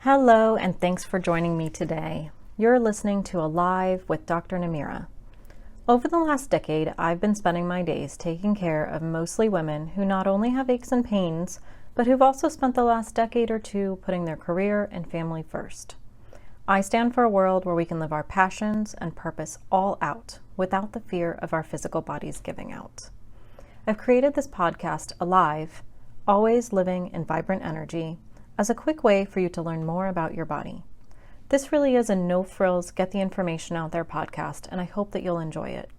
Hello, and thanks for joining me today. You're listening to Alive with Dr. Nimira. Over the last decade, I've been spending my days taking care of mostly women who not only have aches and pains, but who've also spent the last decade or two putting their career and family first. I stand for a world where we can live our passions and purpose all out without the fear of our physical bodies giving out. I've created this podcast, Alive, always living in vibrant energy, as a quick way for you to learn more about your body. This really is a no frills, get the information out there podcast, and I hope that you'll enjoy it.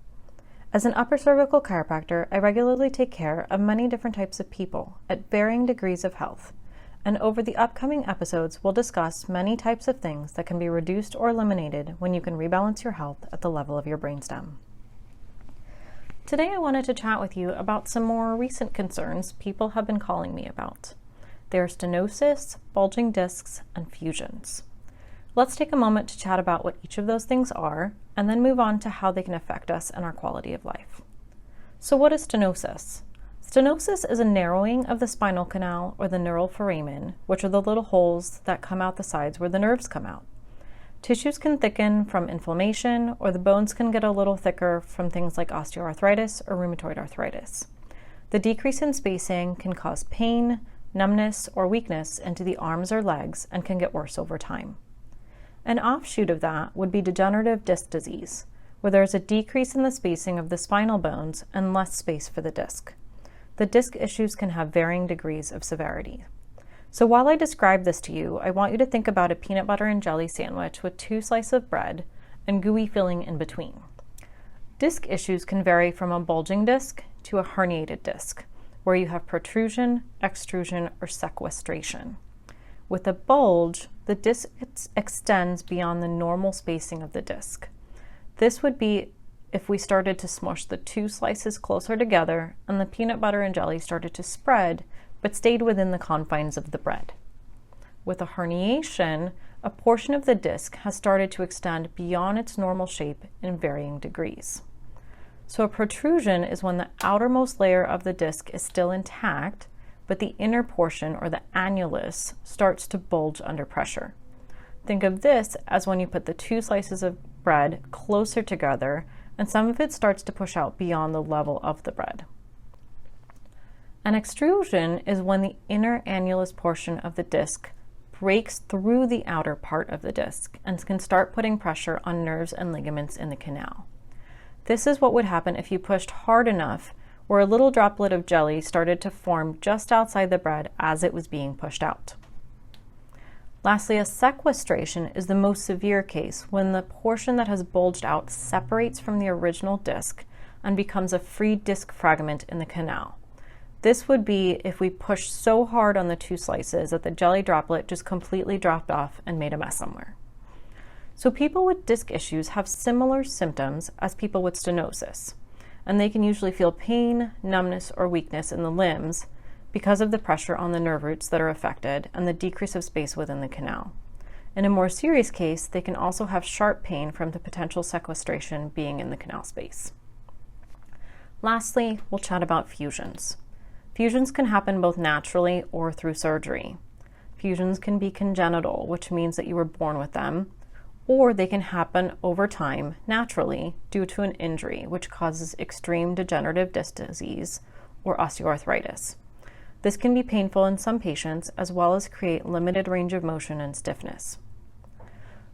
As an upper cervical chiropractor, I regularly take care of many different types of people at varying degrees of health. And over the upcoming episodes, we'll discuss many types of things that can be reduced or eliminated when you can rebalance your health at the level of your brainstem. Today, I wanted to chat with you about some more recent concerns people have been calling me about. They're stenosis, bulging discs, and fusions. Let's take a moment to chat about what each of those things are, and then move on to how they can affect us and our quality of life. So what is stenosis? Stenosis is a narrowing of the spinal canal or the neural foramen, which are the little holes that come out the sides where the nerves come out. Tissues can thicken from inflammation, or the bones can get a little thicker from things like osteoarthritis or rheumatoid arthritis. The decrease in spacing can cause pain, numbness, or weakness into the arms or legs and can get worse over time. An offshoot of that would be degenerative disc disease, where there is a decrease in the spacing of the spinal bones and less space for the disc. The disc issues can have varying degrees of severity. So while I describe this to you, I want you to think about a peanut butter and jelly sandwich with 2 slices of bread and gooey filling in between. Disc issues can vary from a bulging disc to a herniated disc, where you have protrusion, extrusion, or sequestration. With a bulge, the disc extends beyond the normal spacing of the disc. This would be if we started to smush the 2 slices closer together and the peanut butter and jelly started to spread, but stayed within the confines of the bread. With a herniation, a portion of the disc has started to extend beyond its normal shape in varying degrees. So a protrusion is when the outermost layer of the disc is still intact, but the inner portion, or the annulus, starts to bulge under pressure. Think of this as when you put the 2 slices of bread closer together and some of it starts to push out beyond the level of the bread. An extrusion is when the inner annulus portion of the disc breaks through the outer part of the disc and can start putting pressure on nerves and ligaments in the canal. This is what would happen if you pushed hard enough where a little droplet of jelly started to form just outside the bread as it was being pushed out. Lastly, a sequestration is the most severe case when the portion that has bulged out separates from the original disc and becomes a free disc fragment in the canal. This would be if we pushed so hard on the 2 slices that the jelly droplet just completely dropped off and made a mess somewhere. So people with disc issues have similar symptoms as people with stenosis, and they can usually feel pain, numbness, or weakness in the limbs because of the pressure on the nerve roots that are affected and the decrease of space within the canal. In a more serious case, they can also have sharp pain from the potential sequestration being in the canal space. Lastly, we'll chat about fusions. Fusions can happen both naturally or through surgery. Fusions can be congenital, which means that you were born with them, or they can happen over time naturally due to an injury, which causes extreme degenerative disc disease or osteoarthritis. This can be painful in some patients as well as create limited range of motion and stiffness.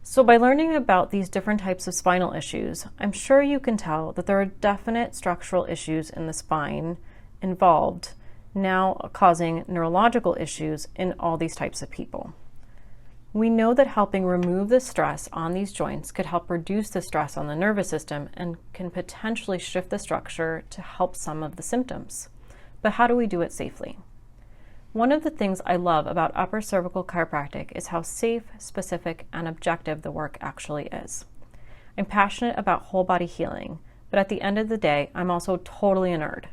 So by learning about these different types of spinal issues, I'm sure you can tell that there are definite structural issues in the spine involved, now causing neurological issues in all these types of people. We know that helping remove the stress on these joints could help reduce the stress on the nervous system and can potentially shift the structure to help some of the symptoms. But how do we do it safely? One of the things I love about upper cervical chiropractic is how safe, specific, and objective the work actually is. I'm passionate about whole body healing, but at the end of the day, I'm also totally a nerd.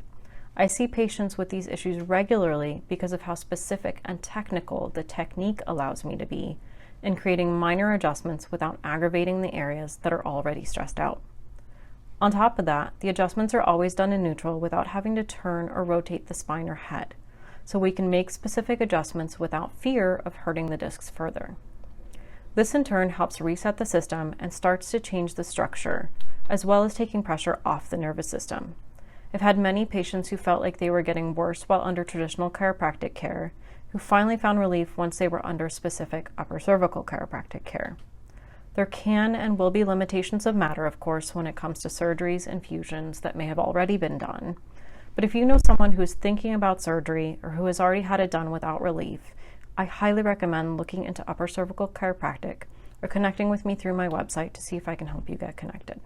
I see patients with these issues regularly because of how specific and technical the technique allows me to be in creating minor adjustments without aggravating the areas that are already stressed out. On top of that, the adjustments are always done in neutral without having to turn or rotate the spine or head, so we can make specific adjustments without fear of hurting the discs further. This in turn helps reset the system and starts to change the structure, as well as taking pressure off the nervous system. I've had many patients who felt like they were getting worse while under traditional chiropractic care, who finally found relief once they were under specific upper cervical chiropractic care. There can and will be limitations of matter, of course, when it comes to surgeries and fusions that may have already been done. But if you know someone who is thinking about surgery or who has already had it done without relief, I highly recommend looking into upper cervical chiropractic or connecting with me through my website to see if I can help you get connected.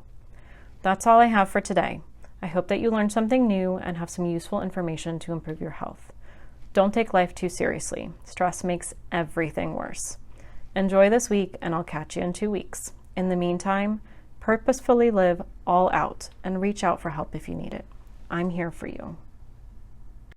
That's all I have for today. I hope that you learned something new and have some useful information to improve your health. Don't take life too seriously. Stress makes everything worse. Enjoy this week, and I'll catch you in 2 weeks. In the meantime, purposefully live all out and reach out for help if you need it. I'm here for you.